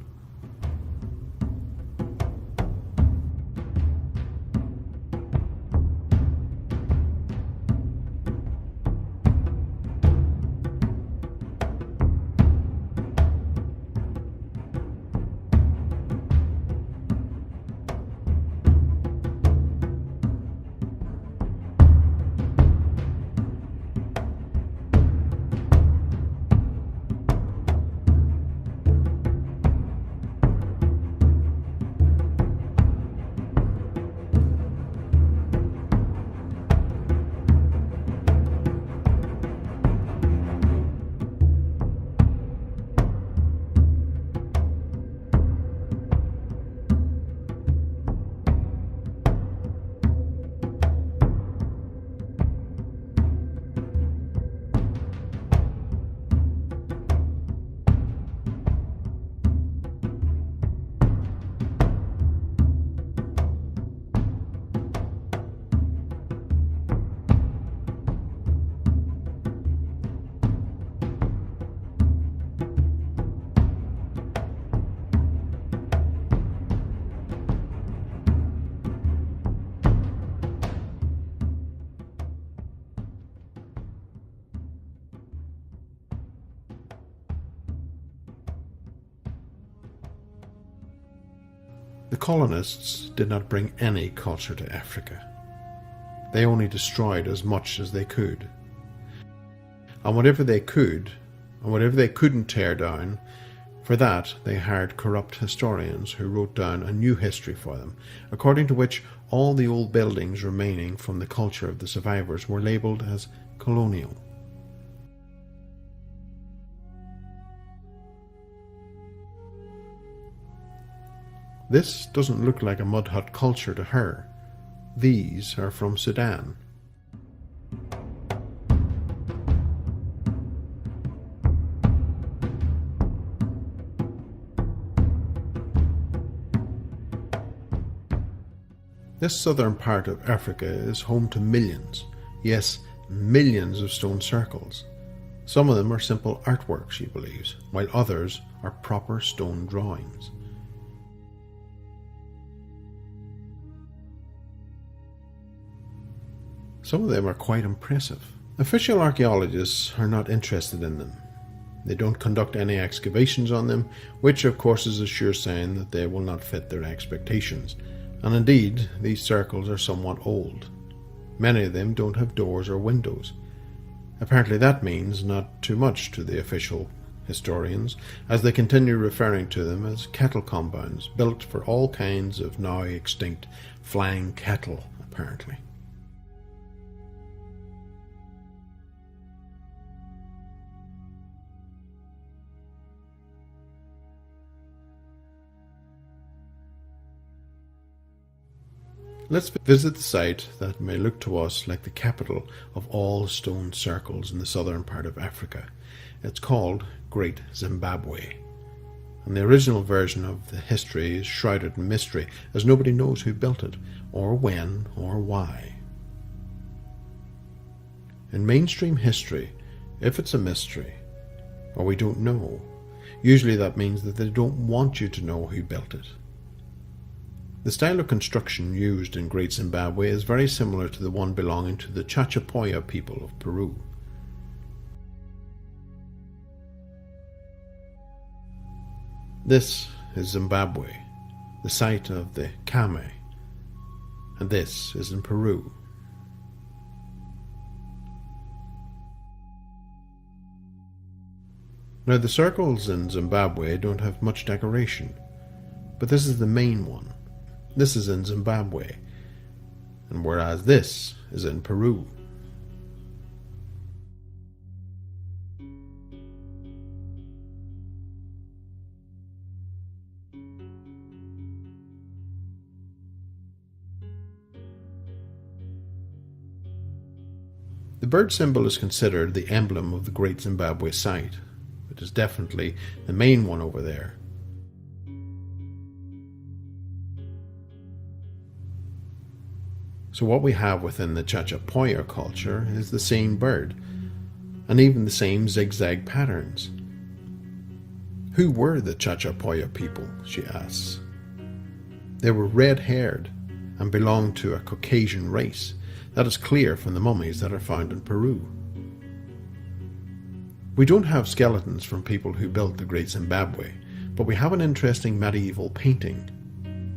Speaker 1: The colonists did not bring any culture to Africa. They only destroyed as much as they could. And whatever they could, and whatever they couldn't tear down, for that they hired corrupt historians who wrote down a new history for them, according to which all the old buildings remaining from the culture of the survivors were labelled as colonial. This doesn't look like a mud hut culture to her. These are from Sudan. This southern part of Africa is home to millions, yes, millions of stone circles. Some of them are simple artwork, she believes, while others are proper stone drawings. Some of them are quite impressive. Official archaeologists are not interested in them. They don't conduct any excavations on them, which of course is a sure sign that they will not fit their expectations. And indeed, these circles are somewhat old. Many of them don't have doors or windows. Apparently that means not too much to the official historians, as they continue referring to them as cattle compounds, built for all kinds of now extinct flying cattle, apparently. Let's visit the site that may look to us like the capital of all stone circles in the southern part of Africa. It's called Great Zimbabwe. And the original version of the history is shrouded in mystery, as nobody knows who built it, or when, or why. In mainstream history, if it's a mystery, or we don't know, usually that means that they don't want you to know who built it. The style of construction used in Great Zimbabwe is very similar to the one belonging to the Chachapoya people of Peru. This is Zimbabwe, the site of the Kame, and this is in Peru. Now the circles in Zimbabwe don't have much decoration, but this is the main one. This is in Zimbabwe, and whereas this is in Peru. The bird symbol is considered the emblem of the Great Zimbabwe site. It is definitely the main one over there. So what we have within the Chachapoya culture is the same bird, and even the same zigzag patterns. Who were the Chachapoya people, she asks. They were red-haired and belonged to a Caucasian race. That is clear from the mummies that are found in Peru. We don't have skeletons from people who built the Great Zimbabwe, but we have an interesting medieval painting.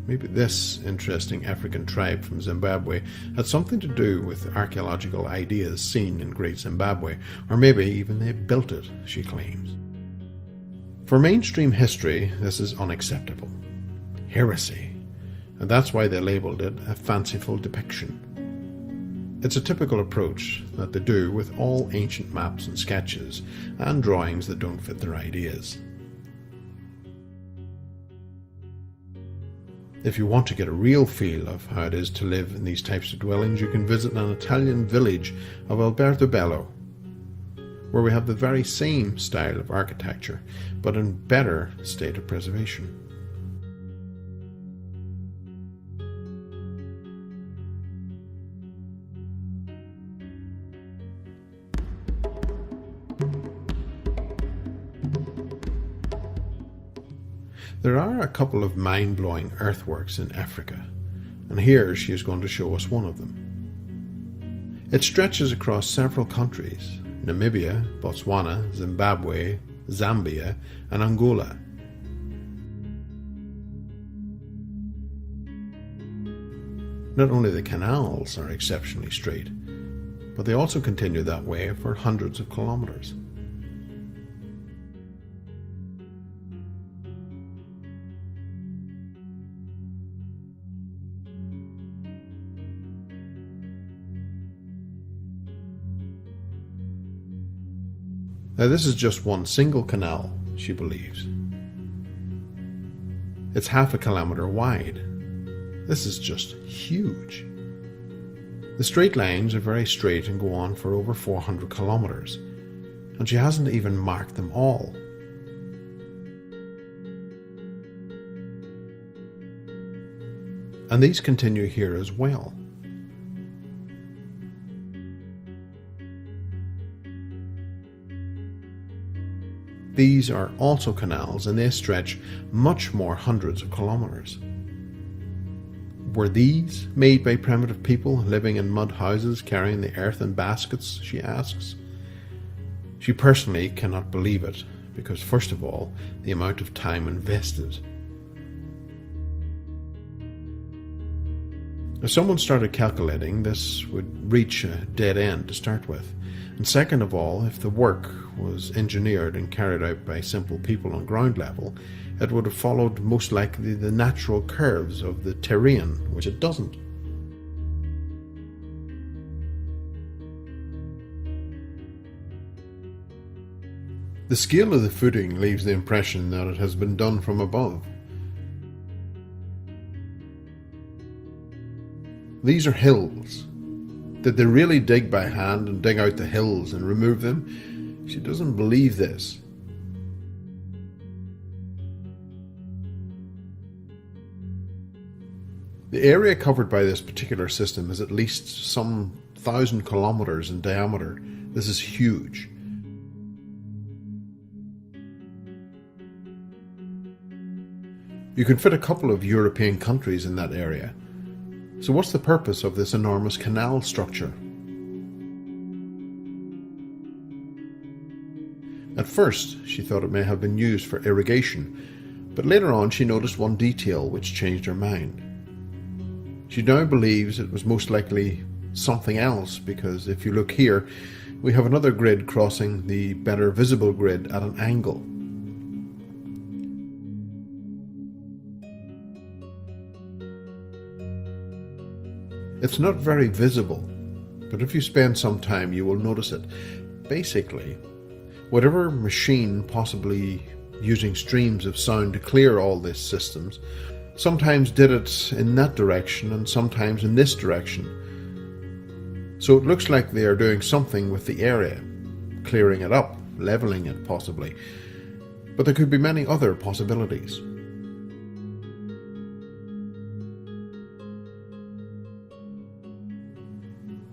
Speaker 1: Maybe this interesting African tribe from Zimbabwe had something to do with archaeological ideas seen in Great Zimbabwe, or maybe even they built it, she claims. For mainstream history, this is unacceptable. Heresy. And that's why they labelled it a fanciful depiction. It's a typical approach that they do with all ancient maps and sketches and drawings that don't fit their ideas. If you want to get a real feel of how it is to live in these types of dwellings, you can visit an Italian village of Albertobello, where we have the very same style of architecture, but in better state of preservation. There are a couple of mind-blowing earthworks in Africa, and here she is going to show us one of them. It stretches across several countries: Namibia, Botswana, Zimbabwe, Zambia, and Angola. Not only the canals are exceptionally straight, but they also continue that way for hundreds of kilometers. Now this is just one single canal, she believes. It's half a kilometre wide. This is just huge. The straight lines are very straight and go on for over 400 kilometres, and she hasn't even marked them all. And these continue here as well. These are also canals, and they stretch much more hundreds of kilometres. Were these made by primitive people living in mud houses carrying the earth in baskets, she asks? She personally cannot believe it, because first of all, the amount of time invested. If someone started calculating, this would reach a dead end to start with. And second of all, if the work was engineered and carried out by simple people on ground level, it would have followed most likely the natural curves of the terrain, which it doesn't. The scale of the footing leaves the impression that it has been done from above. These are hills. Did they really dig by hand and dig out the hills and remove them? She doesn't believe this. The area covered by this particular system is at least some 1,000 kilometres in diameter. This is huge. You can fit a couple of European countries in that area. So what's the purpose of this enormous canal structure? At first, she thought it may have been used for irrigation, but later on she noticed one detail which changed her mind. She now believes it was most likely something else, because if you look here, we have another grid crossing the better visible grid at an angle. It's not very visible, but if you spend some time you will notice it. Basically, whatever machine possibly using streams of sound to clear all these systems sometimes did it in that direction and sometimes in this direction. So it looks like they are doing something with the area, clearing it up, levelling it possibly. But there could be many other possibilities.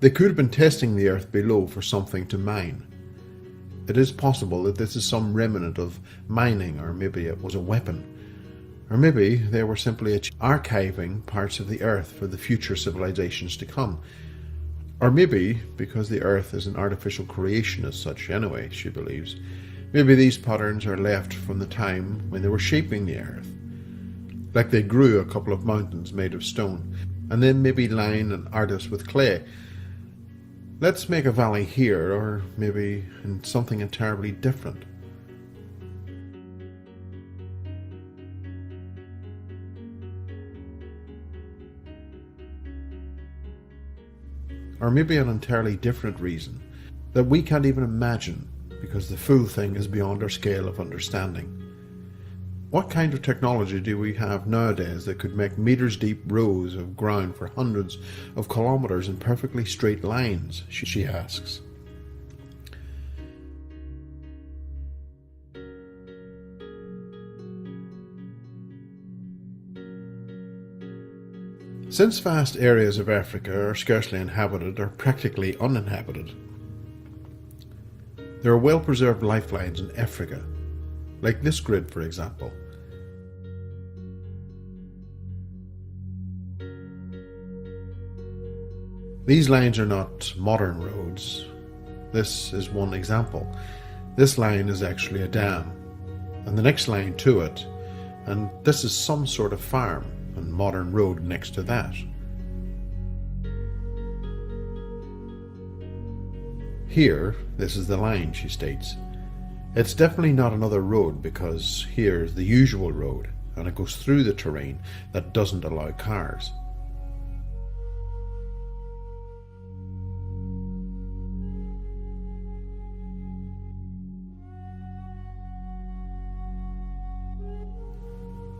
Speaker 1: They could have been testing the earth below for something to mine. It is possible that this is some remnant of mining, or maybe it was a weapon. Or maybe they were simply archiving parts of the Earth for the future civilizations to come. Or maybe, because the Earth is an artificial creation as such anyway, she believes, maybe these patterns are left from the time when they were shaping the Earth. Like they grew a couple of mountains made of stone, and then maybe line an artist with clay. Let's make a valley here, or maybe in something entirely different. Or maybe an entirely different reason that we can't even imagine, because the full thing is beyond our scale of understanding. What kind of technology do we have nowadays that could make meters deep rows of ground for hundreds of kilometers in perfectly straight lines, she asks. Since vast areas of Africa are scarcely inhabited or practically uninhabited, there are well-preserved lifelines in Africa, like this grid, for example. These lines are not modern roads. This is one example. This line is actually a dam, and the next line to it, and this is some sort of farm and modern road next to that. Here, this is the line, she states. It's definitely not another road, because here is the usual road, and it goes through the terrain that doesn't allow cars.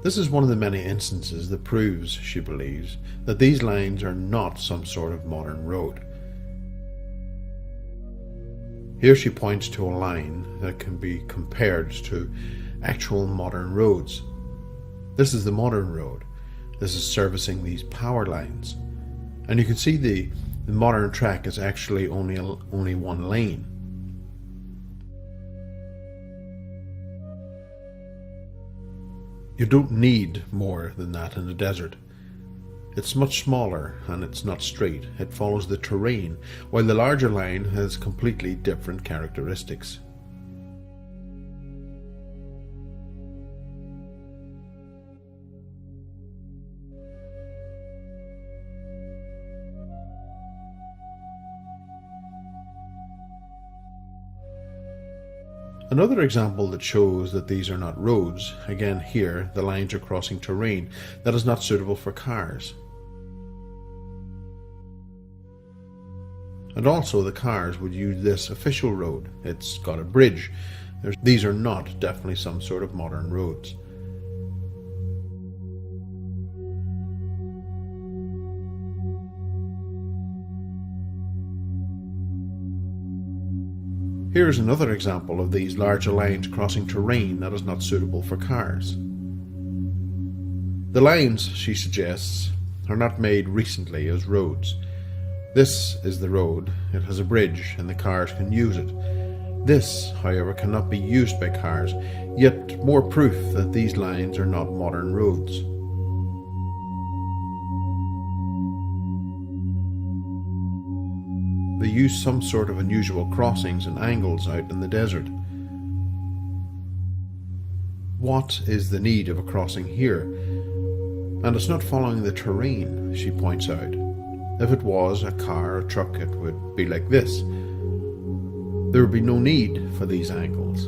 Speaker 1: This is one of the many instances that proves, she believes, that these lines are not some sort of modern road. Here she points to a line that can be compared to actual modern roads. This is the modern road. This is servicing these power lines. And you can see the modern track is actually only one lane. You don't need more than that in the desert. It's much smaller and it's not straight. It follows the terrain, while the larger line has completely different characteristics. Another example that shows that these are not roads, again here the lines are crossing terrain that is not suitable for cars. And also the cars would use this official road. It's got a bridge. These are not definitely some sort of modern roads. Here is another example of these larger lines crossing terrain that is not suitable for cars. The lines, she suggests, are not made recently as roads. This is the road. It has a bridge and the cars can use it. This, however, cannot be used by cars, yet more proof that these lines are not modern roads. They use some sort of unusual crossings and angles out in the desert. What is the need of a crossing here? And it's not following the terrain, she points out. If it was a car or truck, it would be like this. There would be no need for these angles.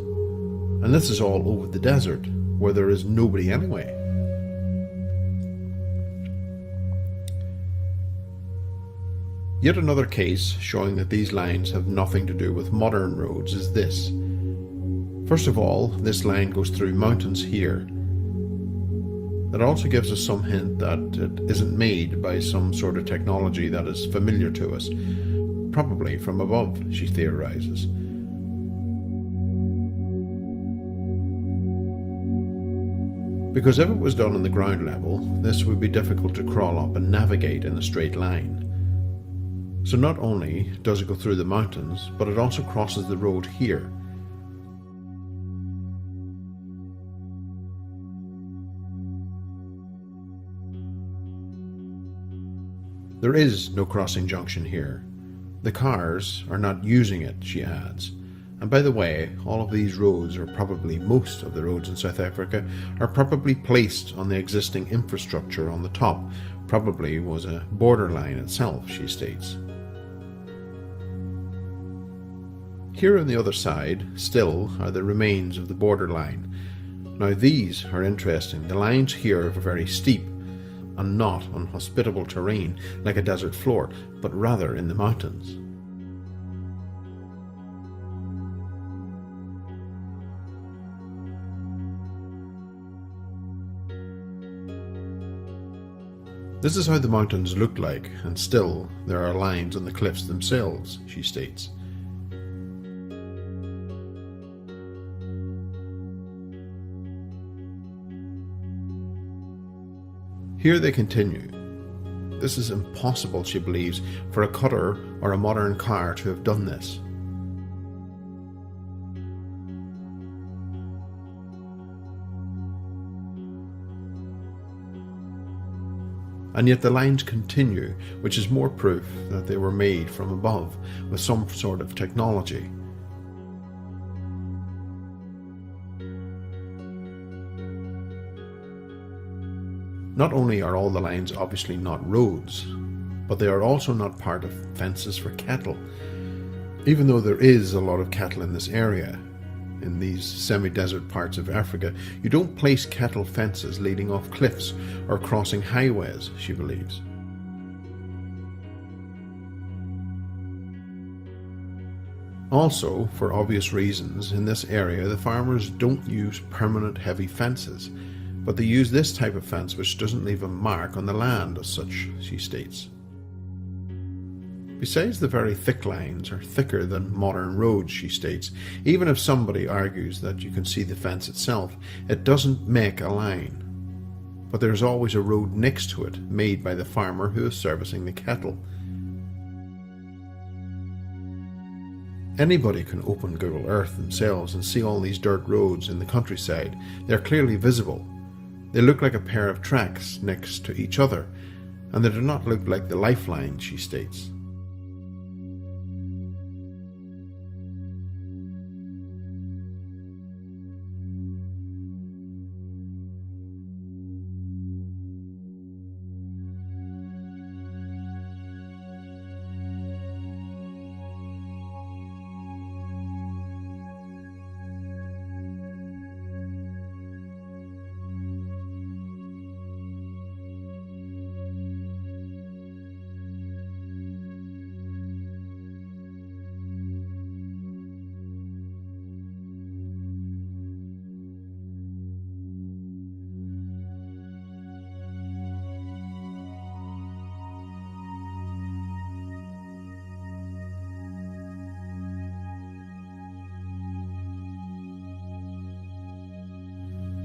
Speaker 1: And this is all over the desert, where there is nobody anyway. Yet another case showing that these lines have nothing to do with modern roads is this. First of all, this line goes through mountains here. That also gives us some hint that it isn't made by some sort of technology that is familiar to us, probably from above, she theorizes. Because if it was done on the ground level, this would be difficult to crawl up and navigate in a straight line. So not only does it go through the mountains, but it also crosses the road here. There is no crossing junction here. The cars are not using it, she adds. And by the way, all of these roads, or probably most of the roads in South Africa, are probably placed on the existing infrastructure on the top. Probably was a borderline itself, she states. Here on the other side, still, are the remains of the borderline. Now these are interesting. The lines here are very steep and not on hospitable terrain like a desert floor, but rather in the mountains. This is how the mountains look like, and still there are lines on the cliffs themselves, she states. Here they continue. This is impossible, she believes, for a cutter or a modern car to have done this. And yet the lines continue, which is more proof that they were made from above with some sort of technology. Not only are all the lines obviously not roads, but they are also not part of fences for cattle. Even though there is a lot of cattle in this area, in these semi-desert parts of Africa, you don't place cattle fences leading off cliffs or crossing highways, she believes. Also, for obvious reasons, in this area the farmers don't use permanent heavy fences, but they use this type of fence which doesn't leave a mark on the land as such, she states. Besides, the very thick lines are thicker than modern roads, she states. Even if somebody argues that you can see the fence itself, it doesn't make a line. But there's always a road next to it, made by the farmer who is servicing the cattle. Anybody can open Google Earth themselves and see all these dirt roads in the countryside. They're clearly visible. They look like a pair of tracks next to each other, and they do not look like the lifeline, she states.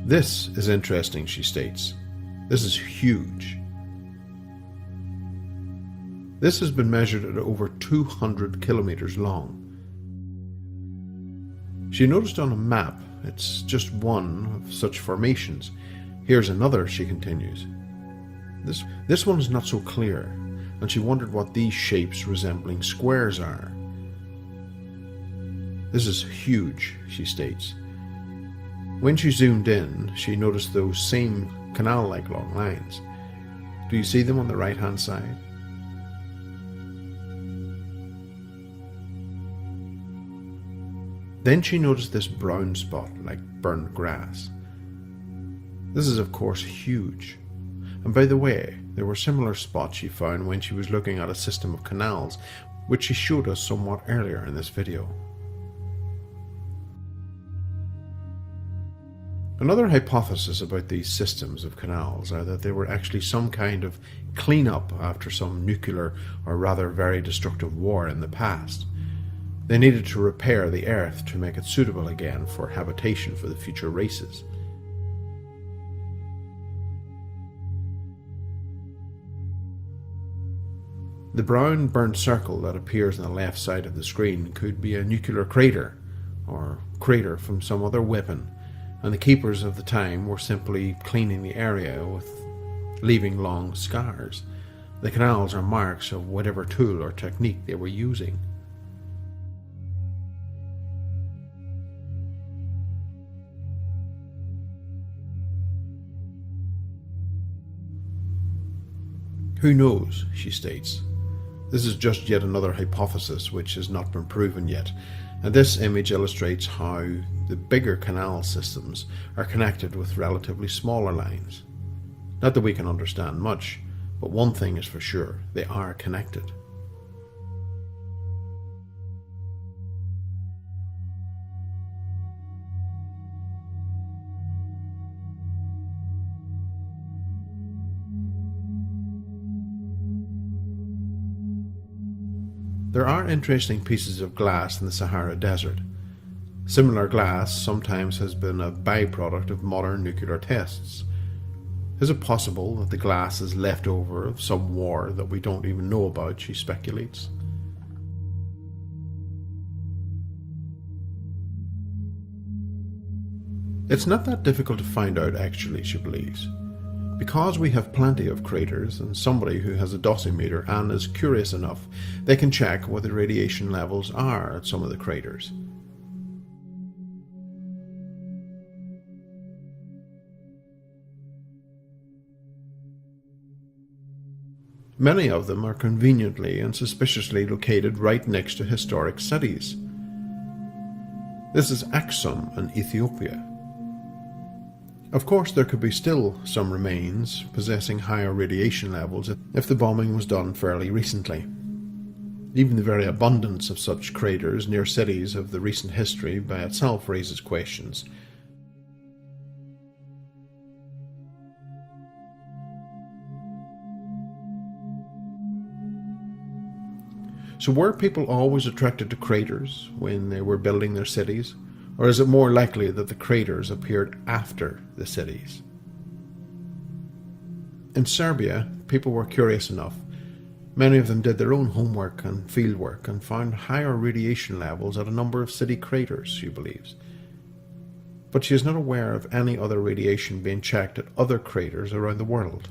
Speaker 1: This is interesting, she states. This is huge. This has been measured at over 200 kilometers long. She noticed on a map it's just one of such formations. Here's another, she continues. This one is not so clear, and she wondered what these shapes resembling squares are. This is huge, she states. When she zoomed in, she noticed those same canal-like long lines. Do you see them on the right-hand side? Then she noticed this brown spot like burnt grass. This is of course huge. And by the way, there were similar spots she found when she was looking at a system of canals, which she showed us somewhat earlier in this video. Another hypothesis about these systems of canals are that they were actually some kind of clean-up after some nuclear or rather very destructive war in the past. They needed to repair the earth to make it suitable again for habitation for the future races. The brown burnt circle that appears on the left side of the screen could be a nuclear crater, or crater from some other weapon, and the keepers of the time were simply cleaning the area with leaving long scars. The canals are marks of whatever tool or technique they were using. Who knows, she states. This is just yet another hypothesis which has not been proven yet, and this image illustrates how the bigger canal systems are connected with relatively smaller lines. Not that we can understand much, but one thing is for sure, they are connected. There are interesting pieces of glass in the Sahara Desert. Similar glass sometimes has been a byproduct of modern nuclear tests. Is it possible that the glass is left over of some war that we don't even know about, she speculates. It's not that difficult to find out actually, she believes. Because we have plenty of craters and somebody who has a dosimeter and is curious enough, they can check what the radiation levels are at some of the craters. Many of them are conveniently and suspiciously located right next to historic cities. This is Aksum in Ethiopia. Of course, there could be still some remains possessing higher radiation levels if the bombing was done fairly recently. Even the very abundance of such craters near cities of the recent history by itself raises questions. So were people always attracted to craters when they were building their cities? Or is it more likely that the craters appeared after the cities? In Serbia, people were curious enough. Many of them did their own homework and fieldwork and found higher radiation levels at a number of city craters, she believes. But she is not aware of any other radiation being checked at other craters around the world.